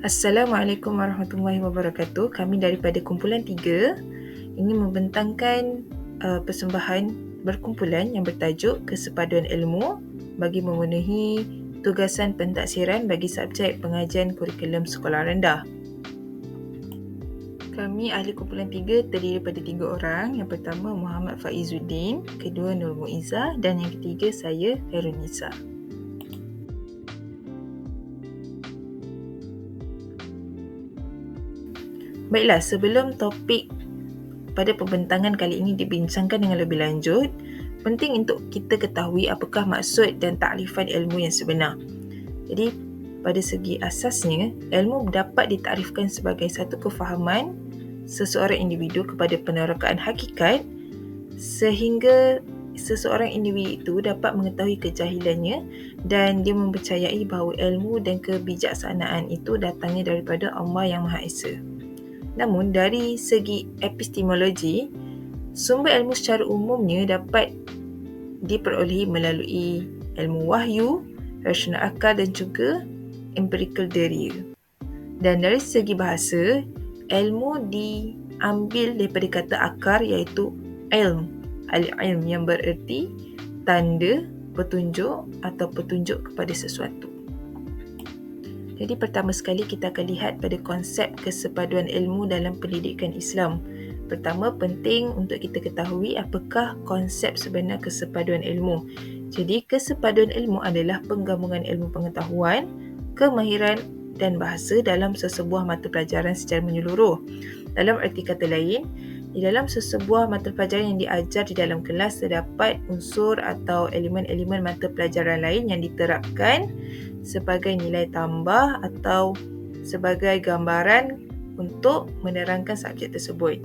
Assalamualaikum warahmatullahi wabarakatuh. Kami daripada kumpulan 3 ingin membentangkan persembahan berkumpulan yang bertajuk Kesepaduan Ilmu bagi memenuhi tugasan pentaksiran bagi subjek pengajian kurikulum sekolah rendah. Kami ahli kumpulan 3 terdiri daripada 3 orang. Yang pertama Muhammad Faizuddin, kedua Nur Muizzah dan yang ketiga saya Khairun Nisa. Baiklah, sebelum topik pada pembentangan kali ini dibincangkan dengan lebih lanjut, penting untuk kita ketahui apakah maksud dan takrifan ilmu yang sebenar. Jadi, pada segi asasnya, ilmu dapat ditarifkan sebagai satu kefahaman seseorang individu kepada penerokaan hakikat sehingga seseorang individu itu dapat mengetahui kejahilannya dan dia mempercayai bahawa ilmu dan kebijaksanaan itu datangnya daripada Allah yang Maha Esa. Namun, dari segi epistemologi, sumber ilmu secara umumnya dapat diperolehi melalui ilmu wahyu, rasional akal dan juga empirical theory. Dan dari segi bahasa, ilmu diambil daripada kata akar iaitu ilm. Al-ilm yang bererti tanda, petunjuk atau petunjuk kepada sesuatu. Jadi pertama sekali kita akan lihat pada konsep kesepaduan ilmu dalam pendidikan Islam. Pertama, penting untuk kita ketahui apakah konsep sebenar kesepaduan ilmu. Jadi kesepaduan ilmu adalah penggabungan ilmu pengetahuan, kemahiran dan bahasa dalam sesebuah mata pelajaran secara menyeluruh. Dalam erti kata lain, di dalam sesebuah mata pelajaran yang diajar di dalam kelas terdapat unsur atau elemen-elemen mata pelajaran lain yang diterapkan sebagai nilai tambah atau sebagai gambaran untuk menerangkan subjek tersebut.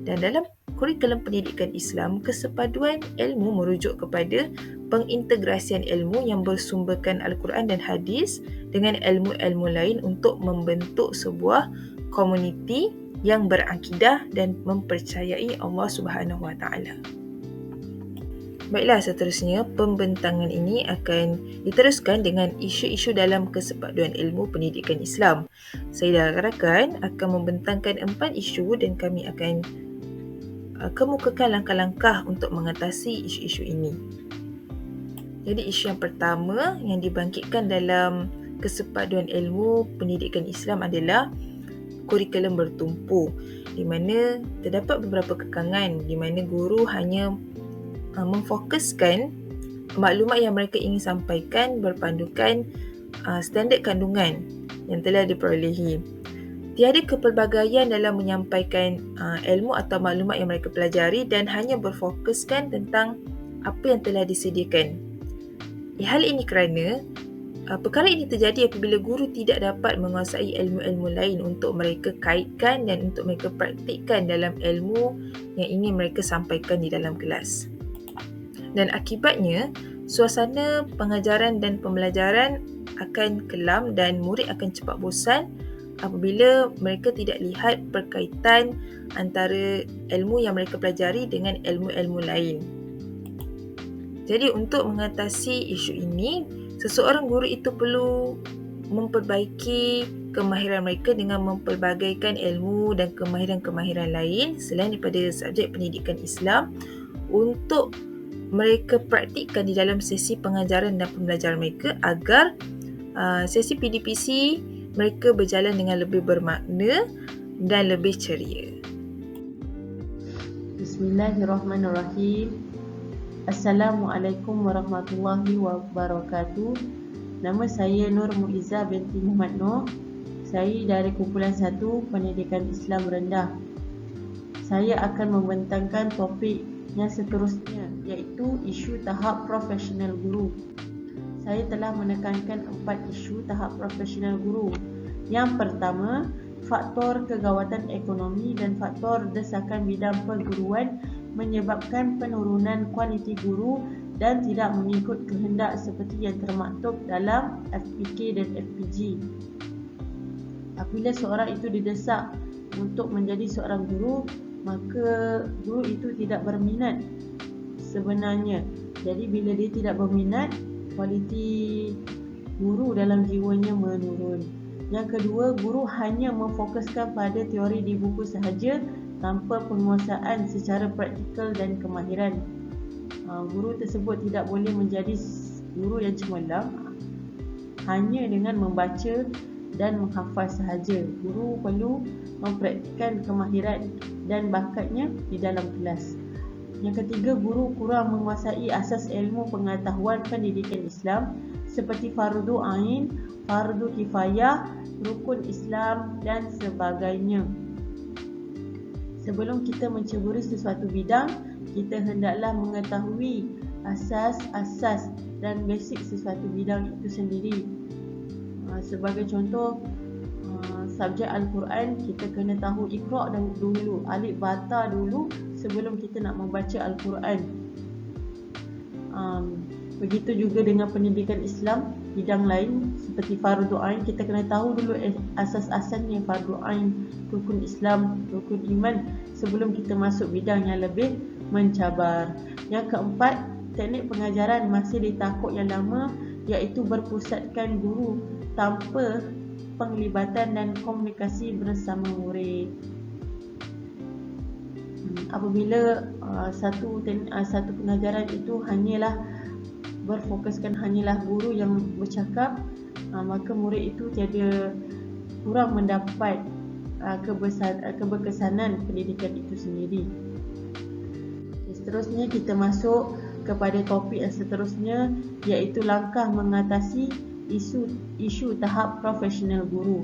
Dan dalam kurikulum pendidikan Islam, kesepaduan ilmu merujuk kepada pengintegrasian ilmu yang bersumberkan Al-Quran dan Hadis dengan ilmu-ilmu lain untuk membentuk sebuah komuniti yang berakidah dan mempercayai Allah Subhanahu Wa Taala. Baiklah, seterusnya pembentangan ini akan diteruskan dengan isu-isu dalam kesepaduan ilmu pendidikan Islam. Saya dan rakan akan membentangkan 4 isu dan kami akan kemukakan langkah-langkah untuk mengatasi isu-isu ini. Jadi isu yang pertama yang dibangkitkan dalam kesepaduan ilmu pendidikan Islam adalah kurikulum bertumpu, di mana terdapat beberapa kekangan di mana guru hanya memfokuskan maklumat yang mereka ingin sampaikan berpandukan standard kandungan yang telah diperolehi. Tiada kepelbagaian dalam menyampaikan ilmu atau maklumat yang mereka pelajari dan hanya berfokuskan tentang apa yang telah disediakan. Hal ini kerana perkara ini terjadi apabila guru tidak dapat menguasai ilmu-ilmu lain untuk mereka kaitkan dan untuk mereka praktikkan dalam ilmu yang ingin mereka sampaikan di dalam kelas. Dan akibatnya, suasana pengajaran dan pembelajaran akan kelam dan murid akan cepat bosan apabila mereka tidak lihat perkaitan antara ilmu yang mereka pelajari dengan ilmu-ilmu lain. Jadi untuk mengatasi isu ini, seseorang guru itu perlu memperbaiki kemahiran mereka dengan mempelbagaikan ilmu dan kemahiran-kemahiran lain selain daripada subjek pendidikan Islam untuk mereka praktikkan di dalam sesi pengajaran dan pembelajaran mereka agar sesi PDPC mereka berjalan dengan lebih bermakna dan lebih ceria. Bismillahirrahmanirrahim. Assalamualaikum warahmatullahi wabarakatuh. Nama saya Nur Muizzah binti Muhammad Nur. Saya dari kumpulan 1 Pendidikan Islam Rendah. Saya akan membentangkan topik yang seterusnya, iaitu isu tahap profesional guru. Saya telah menekankan 4 isu tahap profesional guru. Yang pertama, faktor kegawatan ekonomi dan faktor desakan bidang perguruan menyebabkan penurunan kualiti guru dan tidak mengikut kehendak seperti yang termaktub dalam FPK dan FPG. Apabila seorang itu didesak untuk menjadi seorang guru, maka guru itu tidak berminat sebenarnya. Jadi bila dia tidak berminat, kualiti guru dalam jiwanya menurun. Yang kedua, guru hanya memfokuskan pada teori di buku sahaja tanpa penguasaan secara praktikal dan kemahiran. Guru tersebut tidak boleh menjadi guru yang cemerlang hanya dengan membaca dan menghafal sahaja. Guru perlu mempraktikkan kemahiran dan bakatnya di dalam kelas. Yang ketiga, guru kurang menguasai asas ilmu pengetahuan pendidikan Islam seperti fardu ain, fardu kifayah, rukun Islam dan sebagainya. Sebelum kita menceburi sesuatu bidang, kita hendaklah mengetahui asas-asas dan basic sesuatu bidang itu sendiri. Sebagai contoh, subjek Al-Quran, kita kena tahu Iqra' dulu, alif bata dulu sebelum kita nak membaca Al-Quran. Begitu juga dengan pendidikan Islam, bidang lain seperti fardu ain, kita kena tahu dulu asas-asasnya fardu ain, rukun Islam, rukun iman sebelum kita masuk bidang yang lebih mencabar. Yang keempat, teknik pengajaran masih di takuk yang lama, iaitu berpusatkan guru tanpa penglibatan dan komunikasi bersama murid. Apabila satu pengajaran itu berfokuskan hanyalah guru yang bercakap, maka murid itu tiada kurang mendapat keberkesanan pendidikan itu sendiri. Seterusnya kita masuk kepada topik yang seterusnya, iaitu langkah mengatasi isu tahap profesional guru.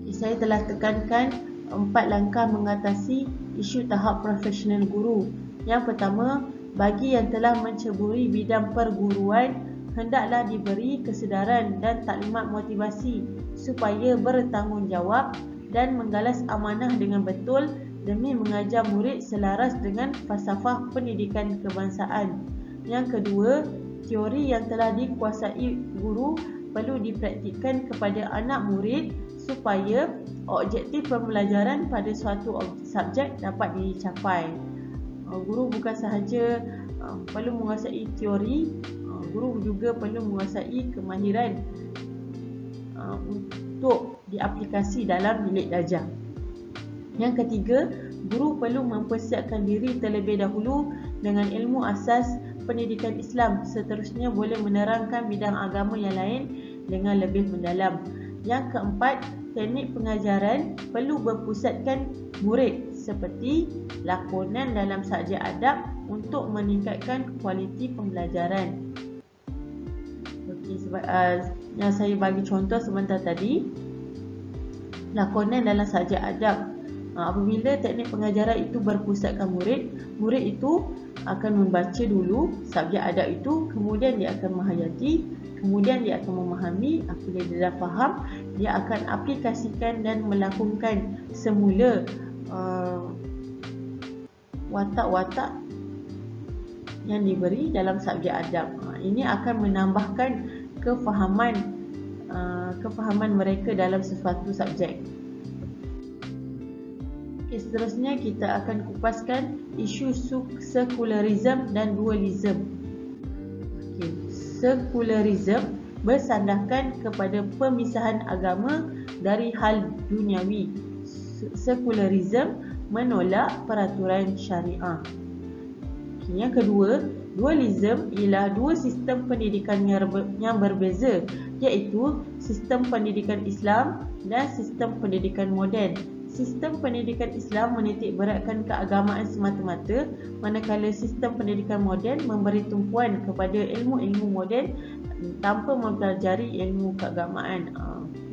Saya telah tekankan 4 langkah mengatasi isu tahap profesional guru. Yang pertama, bagi yang telah menceburi bidang perguruan, hendaklah diberi kesedaran dan taklimat motivasi supaya bertanggungjawab dan menggalas amanah dengan betul demi mengajar murid selaras dengan falsafah pendidikan kebangsaan. Yang kedua, teori yang telah dikuasai guru perlu dipraktikkan kepada anak murid supaya objektif pembelajaran pada suatu subjek dapat dicapai. Guru bukan sahaja perlu menguasai teori, guru juga perlu menguasai kemahiran untuk diaplikasi dalam bilik darjah. Yang ketiga, guru perlu mempersiapkan diri terlebih dahulu dengan ilmu asas pendidikan Islam, seterusnya boleh menerangkan bidang agama yang lain dengan lebih mendalam. Yang keempat, teknik pengajaran perlu berpusatkan murid seperti lakonan dalam subjek adab untuk meningkatkan kualiti pembelajaran. Yang saya bagi contoh sebentar tadi, lakonan dalam subjek adab. Apabila teknik pengajaran itu berpusatkan murid itu akan membaca dulu subjek adab itu, kemudian dia akan menghayati, kemudian dia akan memahami. Apabila dia dah faham, dia akan aplikasikan dan melakukan semula watak-watak yang diberi dalam subjek adab. Ini akan menambahkan kefahaman mereka dalam sesuatu subjek. Seterusnya kita akan kupaskan isu sekularisme dan dualisme. Sekularisme bersandarkan kepada pemisahan agama dari hal duniawi. Sekularisme menolak peraturan syariah. Yang kedua, dualisme ialah dua sistem pendidikan yang berbeza, iaitu sistem pendidikan Islam dan sistem pendidikan moden. Sistem pendidikan Islam menitik beratkan keagamaan semata-mata, manakala sistem pendidikan moden memberi tumpuan kepada ilmu-ilmu moden tanpa mempelajari ilmu keagamaan.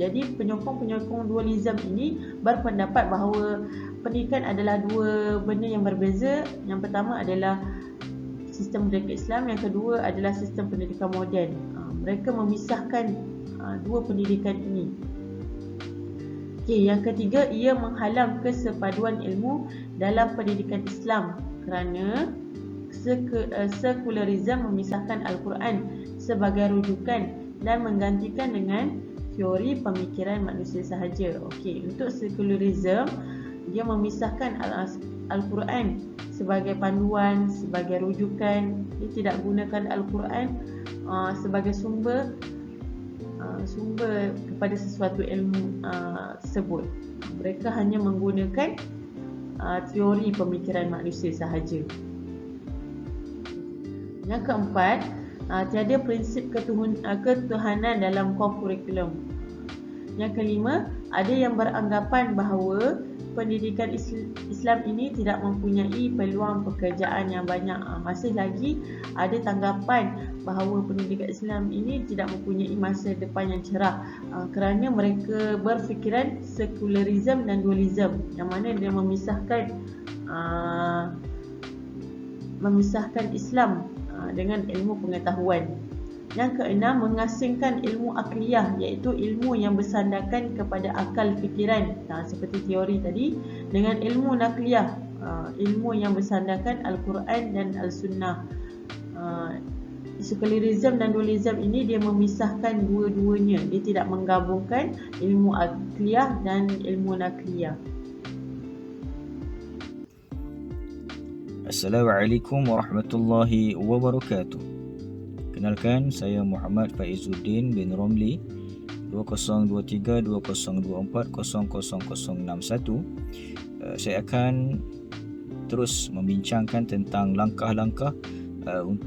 Jadi penyokong-penyokong dualisme ini berpendapat bahawa pendidikan adalah dua benda yang berbeza. Yang pertama adalah sistem pendidikan Islam, yang kedua adalah sistem pendidikan moden. Mereka memisahkan dua pendidikan ini. Yang ketiga, ia menghalang kesepaduan ilmu dalam pendidikan Islam kerana sekularisme memisahkan Al-Quran sebagai rujukan dan menggantikan dengan teori pemikiran manusia sahaja. Untuk sekularisme, dia memisahkan Al-Quran sebagai panduan, sebagai rujukan. Dia tidak gunakan Al-Quran sebagai sumber sumber kepada sesuatu ilmu tersebut. Mereka hanya menggunakan teori pemikiran manusia sahaja. Yang keempat, tiada prinsip ketuhanan dalam core kurikulum. Yang kelima, ada yang beranggapan bahawa pendidikan Islam ini tidak mempunyai peluang pekerjaan yang banyak. Masih lagi ada tanggapan bahawa pendidikan Islam ini tidak mempunyai masa depan yang cerah kerana mereka berfikiran sekularisme dan dualisme, yang mana dia memisahkan Islam dengan ilmu pengetahuan. Yang keenam, mengasingkan ilmu akliyah, iaitu ilmu yang bersandarkan kepada akal fikiran, seperti teori tadi, dengan ilmu nakliyah, ilmu yang bersandarkan Al-Quran dan Al-Sunnah. Sekularisme dan dualisme ini dia memisahkan dua-duanya, dia tidak menggabungkan ilmu akliyah dan ilmu nakliyah. Assalamualaikum warahmatullahi wabarakatuh. Kenalkan, saya Muhammad Faizuddin bin Romli, 2023-2024-00061. Saya akan terus membincangkan tentang langkah-langkah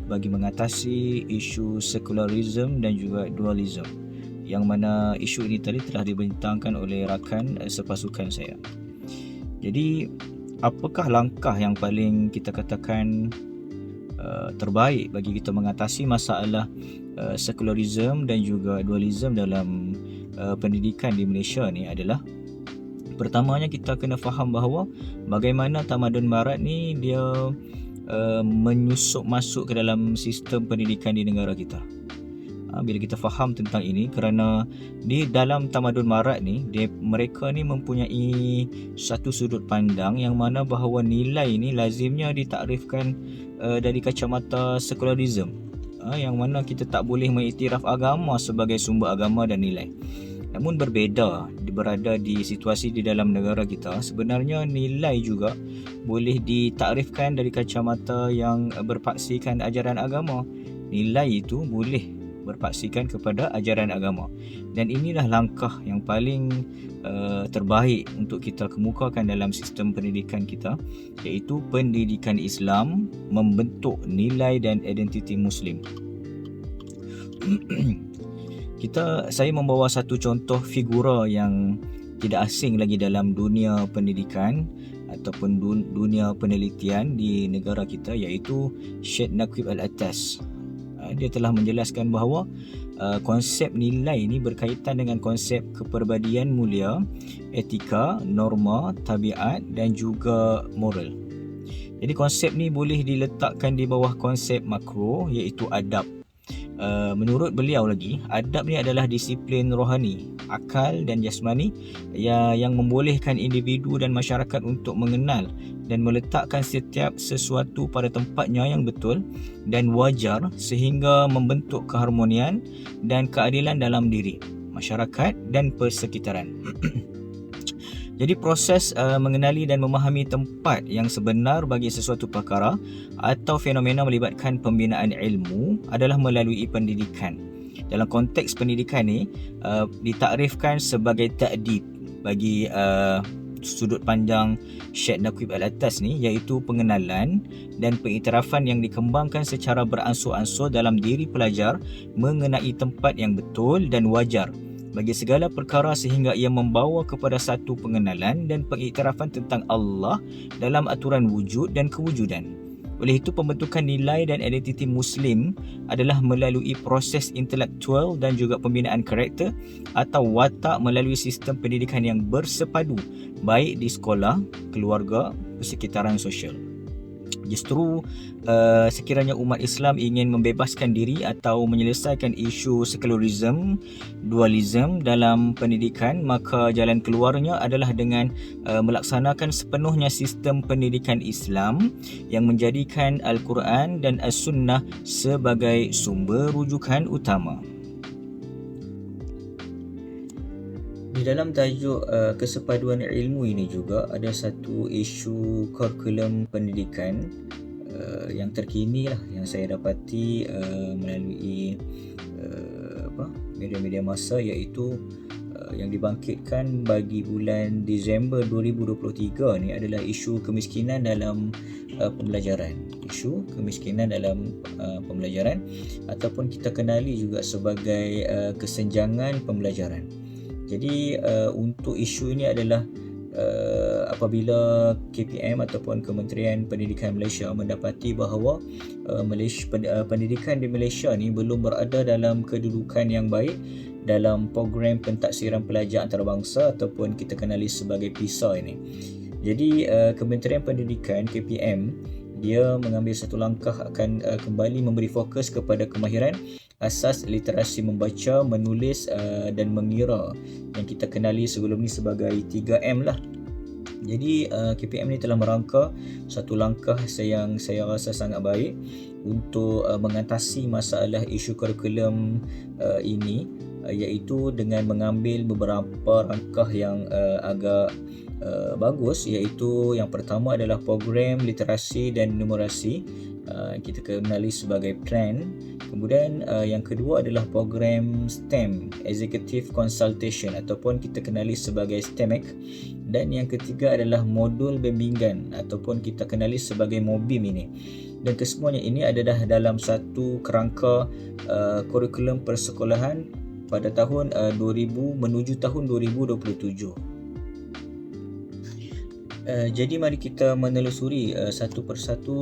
bagi mengatasi isu sekularisme dan juga dualisme, yang mana isu ini tadi telah dibentangkan oleh rakan sepasukan saya. Jadi, apakah langkah yang paling kita katakan terbaik bagi kita mengatasi masalah sekularisme dan juga dualisme dalam pendidikan di Malaysia ni adalah, pertamanya kita kena faham bahawa bagaimana tamadun barat ni dia menyusup masuk ke dalam sistem pendidikan di negara kita. Bila kita faham tentang ini, kerana di dalam tamadun barat ni mereka ni mempunyai satu sudut pandang yang mana bahawa nilai ni lazimnya ditakrifkan dari kacamata sekularisme, yang mana kita tak boleh mengiktiraf agama sebagai sumber agama dan nilai. Namun berada di situasi di dalam negara kita, sebenarnya nilai juga boleh ditakrifkan dari kacamata yang berpaksikan ajaran agama. Nilai itu boleh berpaksikan kepada ajaran agama, dan inilah langkah yang paling terbaik untuk kita kemukakan dalam sistem pendidikan kita, iaitu pendidikan Islam membentuk nilai dan identiti Muslim. Saya membawa satu contoh figura yang tidak asing lagi dalam dunia pendidikan ataupun dunia penelitian di negara kita, iaitu Syed Naqib Al-Attas. Dia telah menjelaskan bahawa konsep nilai ini berkaitan dengan konsep kepribadian mulia, etika, norma, tabiat dan juga moral. Jadi konsep ni boleh diletakkan di bawah konsep makro, iaitu adab. Menurut beliau lagi, adab ni adalah disiplin rohani, akal dan jasmani yang membolehkan individu dan masyarakat untuk mengenal dan meletakkan setiap sesuatu pada tempatnya yang betul dan wajar, sehingga membentuk keharmonian dan keadilan dalam diri, masyarakat dan persekitaran. Jadi proses mengenali dan memahami tempat yang sebenar bagi sesuatu perkara atau fenomena melibatkan pembinaan ilmu adalah melalui pendidikan. Dalam konteks pendidikan ni ditakrifkan sebagai ta'dib bagi sudut pandang Syed Naqib Al-Attas ni, iaitu pengenalan dan pengiktirafan yang dikembangkan secara beransur-ansur dalam diri pelajar mengenai tempat yang betul dan wajar bagi segala perkara, sehingga ia membawa kepada satu pengenalan dan pengiktirafan tentang Allah dalam aturan wujud dan kewujudan. Oleh itu, pembentukan nilai dan identiti Muslim adalah melalui proses intelektual dan juga pembinaan karakter atau watak melalui sistem pendidikan yang bersepadu, baik di sekolah, keluarga, persekitaran sosial. Justru sekiranya umat Islam ingin membebaskan diri atau menyelesaikan isu sekularisme, dualisme dalam pendidikan, maka jalan keluarnya adalah dengan melaksanakan sepenuhnya sistem pendidikan Islam yang menjadikan Al-Quran dan As-Sunnah sebagai sumber rujukan utama. Di dalam tajuk kesepaduan ilmu ini juga ada satu isu kurikulum pendidikan yang terkini lah, yang saya dapati melalui media massa, iaitu yang dibangkitkan bagi bulan Disember 2023 ni adalah isu kemiskinan dalam pembelajaran. Isu kemiskinan dalam pembelajaran ataupun kita kenali juga sebagai kesenjangan pembelajaran. Jadi untuk isu ini adalah apabila KPM ataupun Kementerian Pendidikan Malaysia mendapati bahawa pendidikan di Malaysia ni belum berada dalam kedudukan yang baik dalam program pentaksiran pelajar antarabangsa ataupun kita kenali sebagai PISA ini. Jadi Kementerian Pendidikan KPM dia mengambil satu langkah akan kembali memberi fokus kepada kemahiran asas literasi membaca, menulis dan mengira yang kita kenali sebelum ni sebagai 3M lah. Jadi KPM ni telah merangka satu langkah yang saya rasa sangat baik untuk mengatasi masalah isu kurikulum ini, iaitu dengan mengambil beberapa langkah yang agak bagus, iaitu yang pertama adalah program literasi dan numerasi, kita kenali sebagai PLAN. Kemudian yang kedua adalah program STEM, Executive Consultation ataupun kita kenali sebagai STEMEC. Dan yang ketiga adalah modul bimbingan ataupun kita kenali sebagai MOBIM ini. Dan kesemuanya ini adalah dalam satu kerangka kurikulum persekolahan pada tahun 2000 menuju tahun 2027. Jadi mari kita menelusuri satu persatu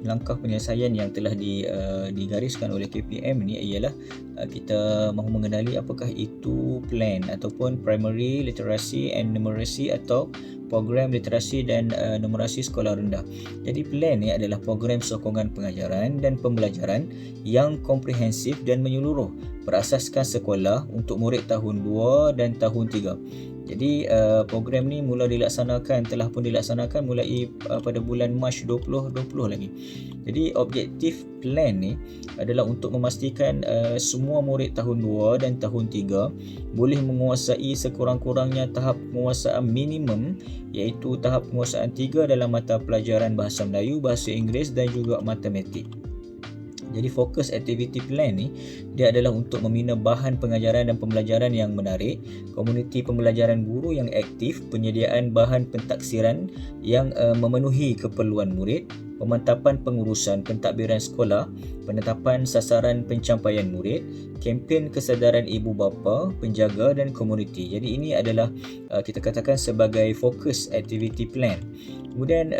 langkah penyelesaian yang telah digariskan oleh KPM ni, ialah kita mahu mengenali apakah itu PLAN ataupun Primary Literacy and Numeracy atau program literasi dan numerasi sekolah rendah. Jadi PLAN ni adalah program sokongan pengajaran dan pembelajaran yang komprehensif dan menyeluruh berasaskan sekolah untuk murid tahun 2 dan tahun 3. Jadi program ni telah pun dilaksanakan mulai pada bulan Mac 2020 lagi. Jadi objektif PLAN ni adalah untuk memastikan semua murid tahun 2 dan tahun 3 boleh menguasai sekurang-kurangnya tahap penguasaan minimum, iaitu tahap penguasaan 3 dalam mata pelajaran bahasa Melayu, bahasa Inggeris dan juga matematik. Jadi fokus aktiviti PLAN ni dia adalah untuk membina bahan pengajaran dan pembelajaran yang menarik, komuniti pembelajaran guru yang aktif, penyediaan bahan pentaksiran yang memenuhi keperluan murid, pemantapan pengurusan pentadbiran sekolah, penetapan sasaran pencapaian murid, kempen kesedaran ibu bapa, penjaga dan komuniti. Jadi ini adalah kita katakan sebagai fokus aktiviti PLAN. Kemudian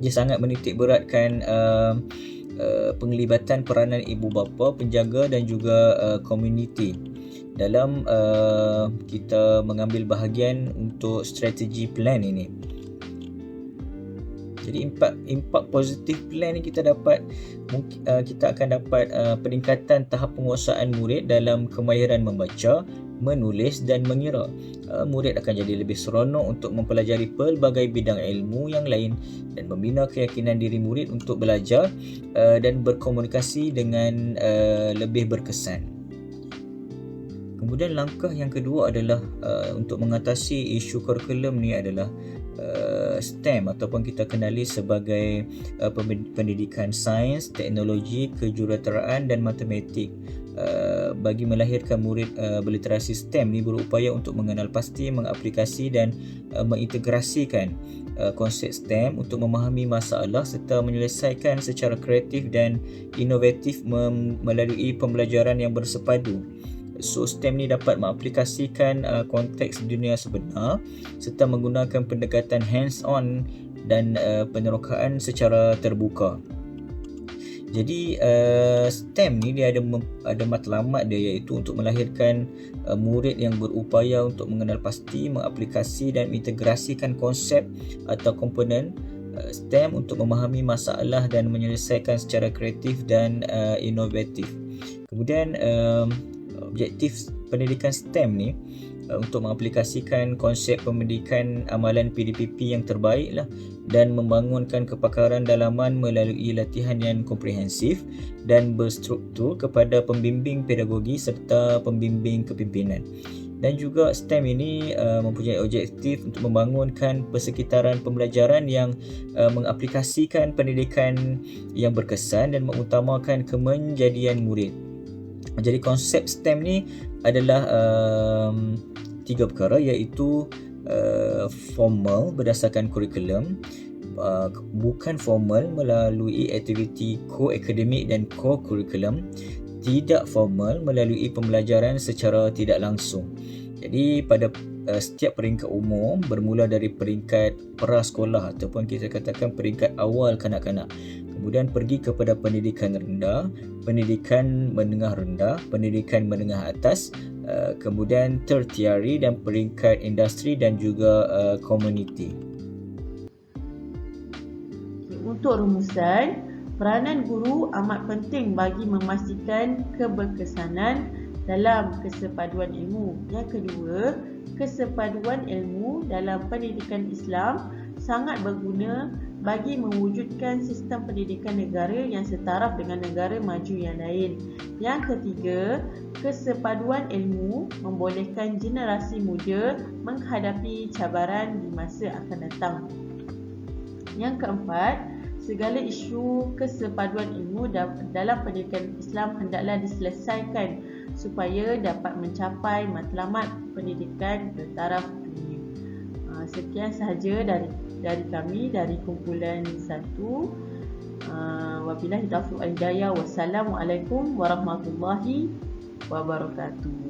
dia sangat menitik beratkan penglibatan peranan ibu bapa, penjaga dan juga komuniti dalam kita mengambil bahagian untuk strategi PLAN ini. Jadi impak positif PLAN ni kita akan dapat peningkatan tahap penguasaan murid dalam kemahiran membaca, menulis dan mengira. Murid akan jadi lebih seronok untuk mempelajari pelbagai bidang ilmu yang lain dan membina keyakinan diri murid untuk belajar dan berkomunikasi dengan lebih berkesan. Kemudian langkah yang kedua adalah untuk mengatasi isu kurikulum ni adalah STEM ataupun kita kenali sebagai pendidikan sains, teknologi, kejuruteraan dan matematik. Bagi melahirkan murid berliterasi STEM ni berupaya untuk mengenal pasti, mengaplikasi dan mengintegrasikan konsep STEM untuk memahami masalah serta menyelesaikan secara kreatif dan inovatif melalui pembelajaran yang bersepadu. So STEM ni dapat mengaplikasikan konteks dunia sebenar serta menggunakan pendekatan hands-on dan penerokaan secara terbuka. Jadi STEM ni dia ada matlamat dia, iaitu untuk melahirkan murid yang berupaya untuk mengenal pasti, mengaplikasi dan mengintegrasikan konsep atau komponen STEM untuk memahami masalah dan menyelesaikan secara kreatif dan inovatif. Kemudian objektif pendidikan STEM ni untuk mengaplikasikan konsep pendidikan amalan PDPP yang terbaik lah, dan membangunkan kepakaran dalaman melalui latihan yang komprehensif dan berstruktur kepada pembimbing pedagogi serta pembimbing kepimpinan. Dan juga STEM ini mempunyai objektif untuk membangunkan persekitaran pembelajaran yang mengaplikasikan pendidikan yang berkesan dan mengutamakan kemenjadian murid. Jadi konsep STEM ni adalah 3 perkara, iaitu formal berdasarkan kurikulum, bukan formal melalui aktiviti co-akademik dan co-kurikulum, tidak formal melalui pembelajaran secara tidak langsung. Jadi pada setiap peringkat umur, bermula dari peringkat prasekolah ataupun kita katakan peringkat awal kanak-kanak, kemudian pergi kepada pendidikan rendah, pendidikan menengah rendah, pendidikan menengah atas, kemudian tertiary dan peringkat industri dan juga community. Untuk rumusan, peranan guru amat penting bagi memastikan keberkesanan dalam kesepaduan ilmu. Yang kedua, kesepaduan ilmu dalam pendidikan Islam sangat berguna bagi mewujudkan sistem pendidikan negara yang setaraf dengan negara maju yang lain. Yang ketiga, kesepaduan ilmu membolehkan generasi muda menghadapi cabaran di masa akan datang. Yang keempat, segala isu kesepaduan ilmu dalam pendidikan Islam hendaklah diselesaikan supaya dapat mencapai matlamat pendidikan ke taraf dunia. Sekian sahaja dari kami, dari kumpulan 1. Wabillahi taufiq wal hidayah. Wassalamualaikum warahmatullahi wabarakatuh.